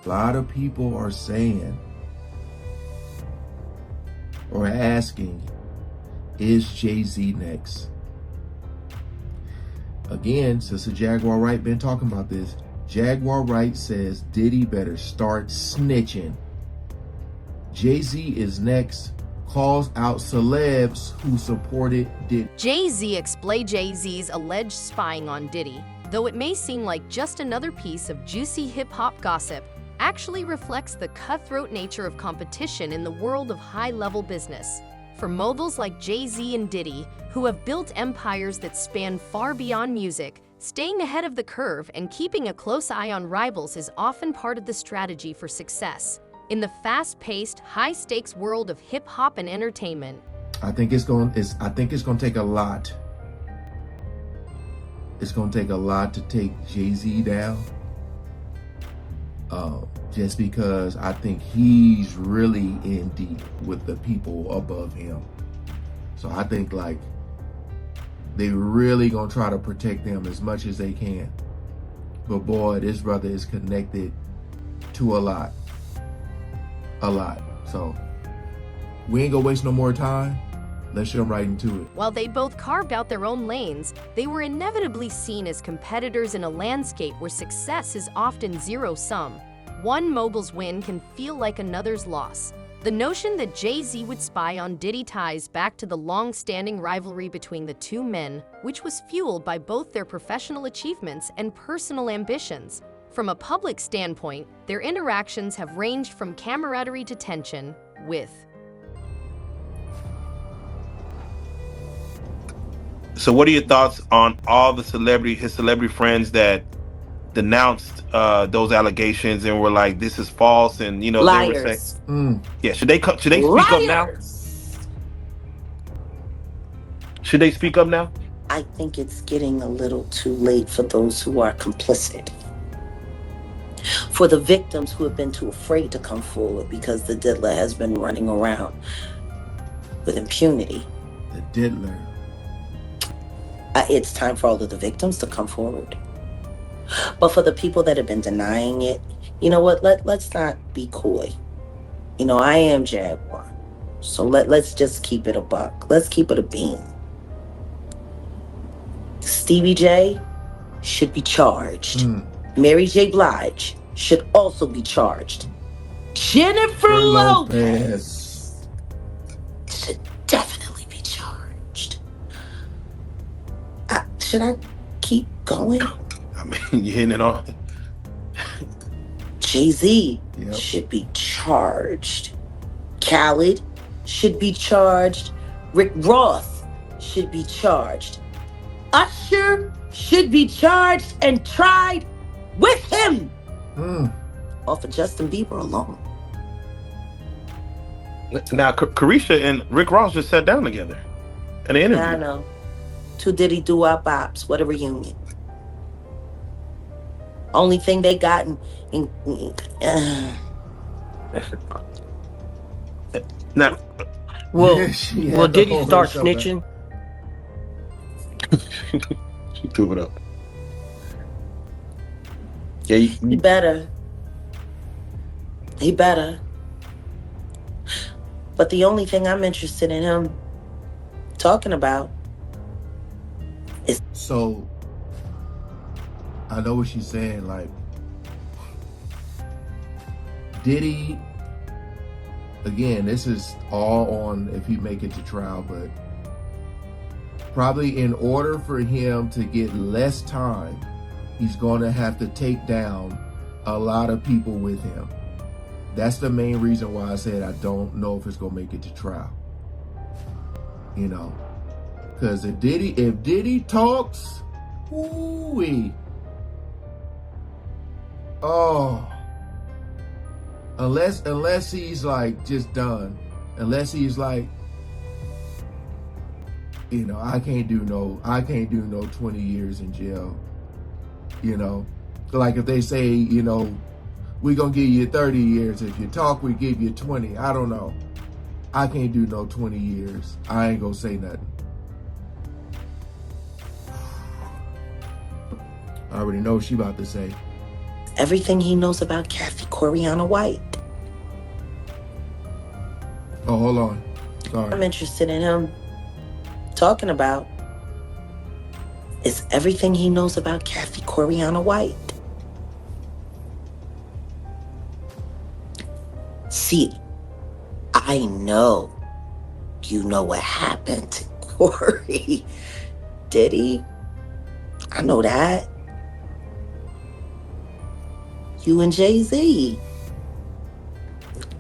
A lot of people are saying or asking, is Jay-Z next? Again, Sister Jaguar Wright been talking about this. Jaguar Wright says Diddy better start snitching. Jay-Z is next. Calls out celebs who supported Diddy. Jay-Z explained Jay-Z's alleged spying on Diddy, though it may seem like just another piece of juicy hip-hop gossip, actually reflects the cutthroat nature of competition in the world of high-level business. For moguls like Jay-Z and Diddy, who have built empires that span far beyond music, staying ahead of the curve and keeping a close eye on rivals is often part of the strategy for success. In the fast-paced, high-stakes world of hip-hop and entertainment, I think it's going to take a lot. It's going to take a lot to take Jay-Z down. Just because I think he's really in deep with the people above him. So I think like they really gonna try to protect them as much as they can. But boy, this brother is connected to a lot. So we ain't gonna waste no more time. Let's jump right into it. while they both carved out their own lanes, they were inevitably seen as competitors in a landscape where success is often zero-sum. One mogul's win can feel like another's loss. The notion that Jay-Z would spy on Diddy ties back to the long-standing rivalry between the two men, which was fueled by both their professional achievements and personal ambitions. From a public standpoint, their interactions have ranged from camaraderie to tension, with So what are your thoughts on all the his celebrity friends that denounced those allegations and were like, this is false, and they were saying, yeah, should they speak up now? Should they speak up now? I think it's getting a little too late for those who are complicit. For the victims who have been too afraid to come forward because the diddler has been running around with impunity. The diddler. It's time for all of the victims to come forward. But for the people that have been denying it, you know what? Let's not be coy. I am Jaguar. So let's just keep it a buck. Let's keep it a bean. Stevie J should be charged. Mary J. Blige should also be charged. Jennifer Lopez should definitely be charged. Should I keep going? I mean, you're hitting it on. Jay-Z should be charged. Khaled should be charged. Rick Ross should be charged. Usher should be charged and tried with him. Off of Justin Bieber alone. Now, Carisha and Rick Ross just sat down together in an interview. I know. Two Diddy doo-wop bops. What a reunion. Only thing they got Now, Will Diddy start snitching? she threw it up. Yeah, he better. He better. But the only thing I'm interested in him talking about is... So, I know what she's saying, like, Diddy, again, this is all on if he make it to trial, but probably in order for him to get less time, he's going to have to take down a lot of people with him. That's the main reason why I said I don't know if it's going to make it to trial. Because if Diddy talks, ooh-wee. Oh, unless he's like just done, unless he's like, I can't do no 20 years in jail. Like if they say, we're gonna give you 30 years. If you talk, we give you 20. I don't know. I can't do no 20 years. I ain't gonna say nothing. I already know what she about to say. Everything he knows about Kathy Coriana White. Oh, hold on. Sorry. I'm interested in him talking about is everything he knows about Kathy Coriana White. See, I know you know what happened to Corey. Diddy? I know that. You and Jay-Z.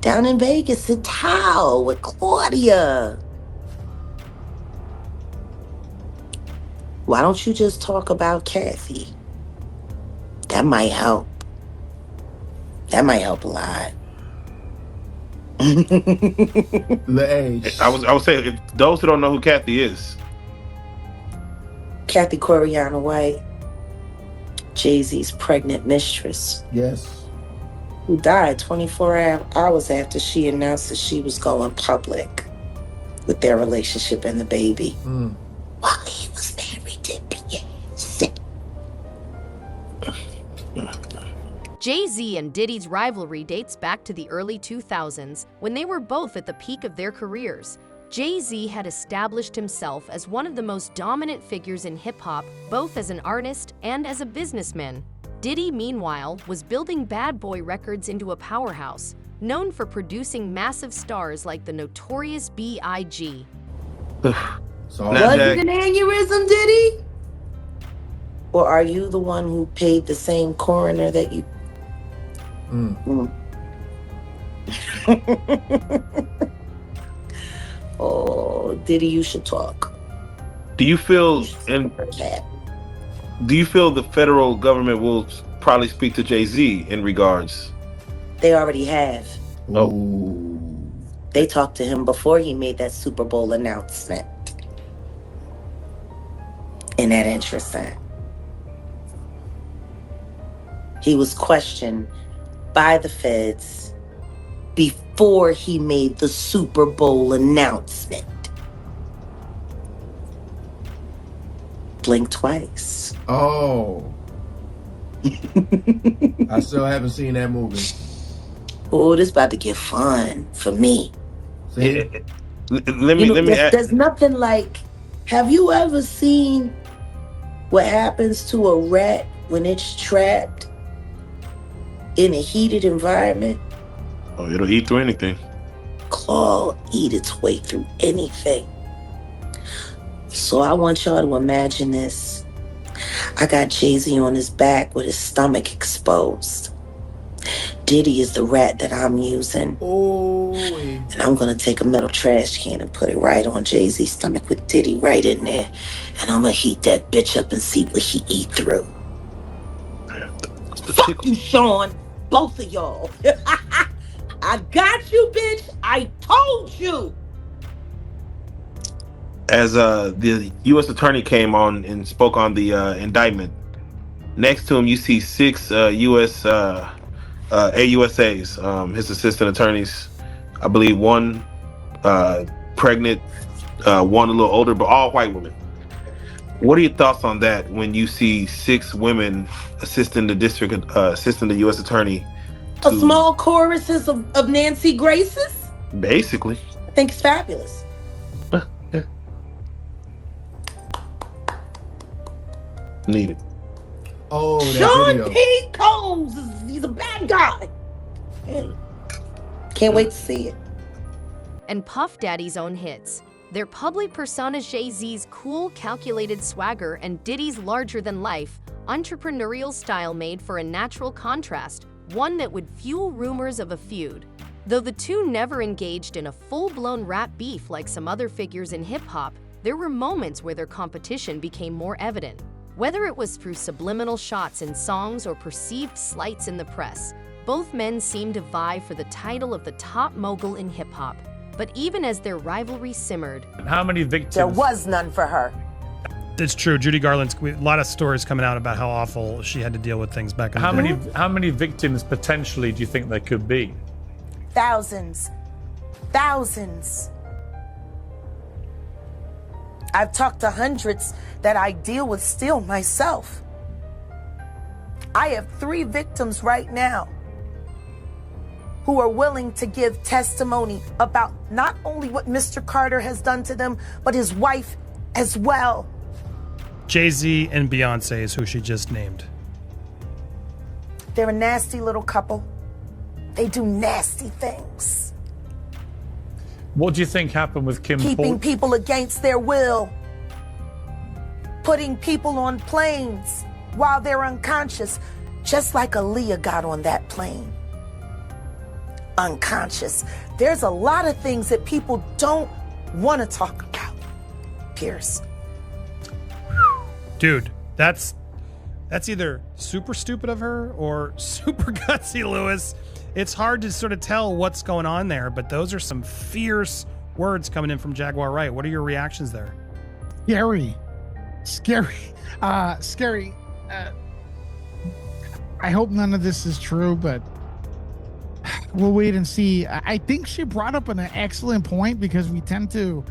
Down in Vegas at Tao with Claudia. Why don't you just talk about Kathy? That might help. That might help a lot. The age. I would say, if those who don't know who Kathy is. Kathy Coriana White, Jay-Z's pregnant mistress. Yes. Who died 24 hours after she announced that she was going public with their relationship and the baby. While he was married to Beyonce. Jay-Z and Diddy's rivalry dates back to the early 2000s when they were both at the peak of their careers. Jay-Z had established himself as one of the most dominant figures in hip-hop, both as an artist and as a businessman. Diddy, meanwhile, was building Bad Boy Records into a powerhouse, known for producing massive stars like the notorious B.I.G. Was it an aneurysm, Diddy? Or are you the one who paid the same coroner that you... Oh, Diddy, you should talk. Do you feel the federal government will probably speak to Jay-Z in regards? They already have. Oh. They talked to him before he made that Super Bowl announcement. Isn't that interesting? He was questioned by the feds before he made the Super Bowl announcement. Blink twice. Oh. I still haven't seen that movie. Oh, this about to get fun for me. See? There's nothing like, have you ever seen what happens to a rat when it's trapped in a heated environment? Oh, it'll eat through anything. Claw eat its way through anything. So I want y'all to imagine this. I got Jay-Z on his back with his stomach exposed. Diddy is the rat that I'm using. Oh. And I'm going to take a metal trash can and put it right on Jay-Z's stomach with Diddy right in there. And I'm going to heat that bitch up and see what he eat through. Fuck you, Sean. Both of y'all. I got you, bitch. I told you. As the U.S. attorney came on and spoke on the indictment, next to him you see 6 U.S. AUSAs, his assistant attorneys. I believe 1 pregnant, 1 a little older, but all white women. What are your thoughts on that when you see 6 women assisting the U.S. attorney? A small choruses of Nancy Graces? Basically. I think it's fabulous. Yeah. Needed. Oh, that Sean video. P. Combs, he's a bad guy. Can't wait to see it. And Puff Daddy's own hits. Their public persona, Jay-Z's cool, calculated swagger, and Diddy's larger-than-life, entrepreneurial style made for a natural contrast, one that would fuel rumors of a feud. Though the two never engaged in a full-blown rap beef like some other figures in hip-hop, there were moments where their competition became more evident. Whether it was through subliminal shots in songs or perceived slights in the press, both men seemed to vie for the title of the top mogul in hip-hop. But even as their rivalry simmered, how many victims? There was none for her. It's true. Judy Garland's a lot of stories coming out about how awful she had to deal with things back in the day. How many victims potentially do you think there could be? Thousands. I've talked to hundreds that I deal with still myself. I have 3 victims right now who are willing to give testimony about not only what Mr. Carter has done to them, but his wife as well. Jay-Z and Beyonce is who she just named. They're a nasty little couple. They do nasty things. What do you think happened with Kim Keeping Porter? people against their will. Putting people on planes while they're unconscious, just like Aaliyah got on that plane. Unconscious. There's a lot of things that people don't want to talk about, Pierce. Dude, that's either super stupid of her or super gutsy, Lewis. It's hard to sort of tell what's going on there, but those are some fierce words coming in from Jaguar Wright. What are your reactions there? Scary. I hope none of this is true, but we'll wait and see. I think she brought up an excellent point, because we tend to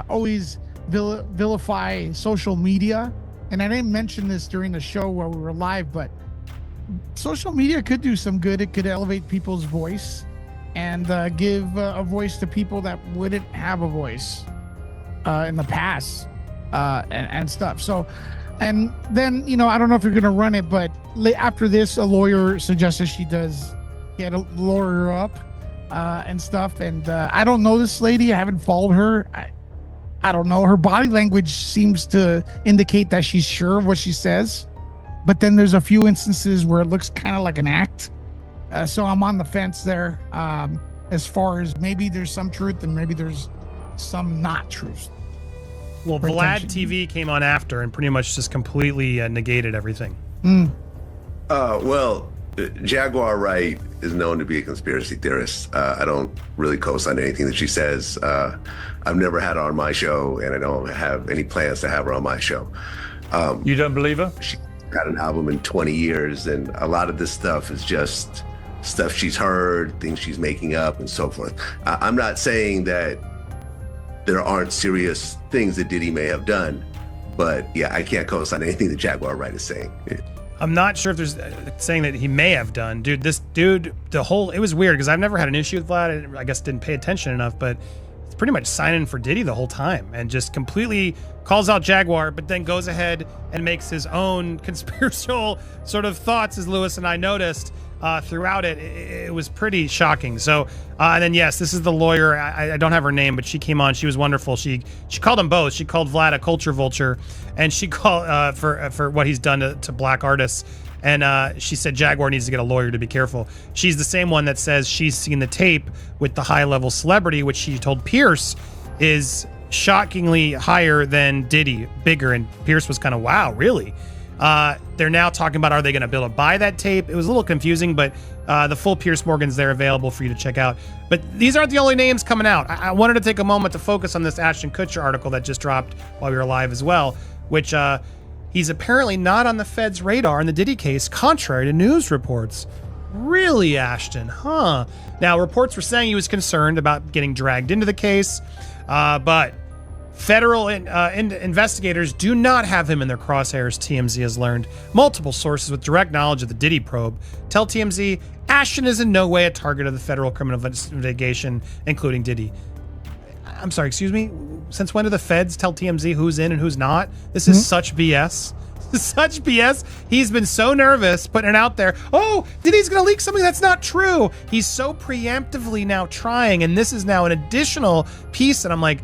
always vilify social media. And I didn't mention this during the show while we were live, but social media could do some good. It could elevate people's voice and give a voice to people that wouldn't have a voice in the past and stuff. So, and then, I don't know if you're going to run it, but after this, a lawyer suggested she does get a lawyer up and stuff. And I don't know this lady. I haven't followed her. I don't know. Her body language seems to indicate that she's sure of what she says. But then there's a few instances where it looks kind of like an act. So I'm on the fence there as far as maybe there's some truth and maybe there's some not truth. Well, Vlad TV came on after and pretty much just completely negated everything. Well, Jaguar Wright is known to be a conspiracy theorist. I don't really co-sign anything that she says. I've never had her on my show, and I don't have any plans to have her on my show. You don't believe her? She got an album in 20 years, and a lot of this stuff is just stuff she's heard, things she's making up, and so forth. I'm not saying that there aren't serious things that Diddy may have done, but yeah, I can't co-sign anything that Jaguar Wright is saying. I'm not sure if there's saying that he may have done. Dude, this dude, it was weird because I've never had an issue with Vlad. I guess didn't pay attention enough, but it's pretty much signing for Diddy the whole time and just completely calls out Jaguar, but then goes ahead and makes his own conspiratorial sort of thoughts, as Lewis and I noticed throughout it. It was pretty shocking. So, and then yes, this is the lawyer. I don't have her name, but she came on. She was wonderful. She called them both. She called Vlad a culture vulture, and she called for what he's done to black artists. And she said Jaguar needs to get a lawyer to be careful. She's the same one that says she's seen the tape with the high-level celebrity, which she told Pierce is shockingly higher than Diddy, bigger. And Pierce was kind of, wow, really? They're now talking about, are they going to be able to buy that tape? It was a little confusing, but the full Pierce Morgan's there available for you to check out. But these aren't the only names coming out. I wanted to take a moment to focus on this Ashton Kutcher article that just dropped while we were live as well, which he's apparently not on the Fed's radar in the Diddy case, contrary to news reports. Really, Ashton, huh? Now, reports were saying he was concerned about getting dragged into the case, but federal investigators do not have him in their crosshairs, TMZ has learned. Multiple sources with direct knowledge of the Diddy probe tell TMZ Ashton is in no way a target of the federal criminal investigation, including Diddy. I'm sorry, excuse me? Since when do the feds tell TMZ who's in and who's not? This is such BS. Such BS. He's been so nervous putting it out there. Oh, Diddy's going to leak something that's not true. He's so preemptively now trying, and this is now an additional piece, and I'm like,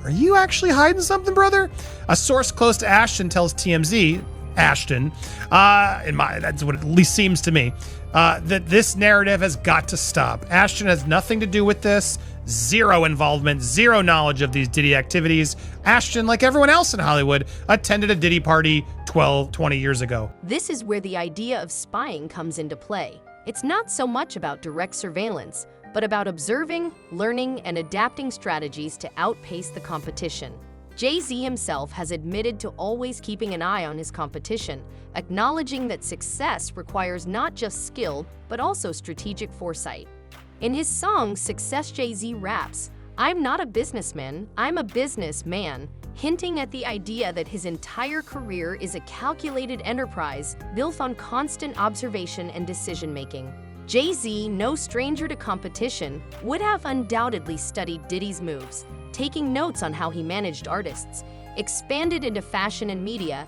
are you actually hiding something, brother? A source close to Ashton tells TMZ, Ashton, that's what it at least seems to me, that this narrative has got to stop. Ashton has nothing to do with this. Zero involvement, zero knowledge of these Diddy activities. Ashton, like everyone else in Hollywood, attended a Diddy party 20 years ago. This is where the idea of spying comes into play. It's not so much about direct surveillance, but about observing, learning, and adapting strategies to outpace the competition. Jay-Z himself has admitted to always keeping an eye on his competition, acknowledging that success requires not just skill, but also strategic foresight. In his song Success, Jay-Z raps, "I'm not a businessman, I'm a businessman." hinting at the idea that his entire career is a calculated enterprise built on constant observation and decision-making. Jay-Z, no stranger to competition, would have undoubtedly studied Diddy's moves, taking notes on how he managed artists, expanded into fashion and media,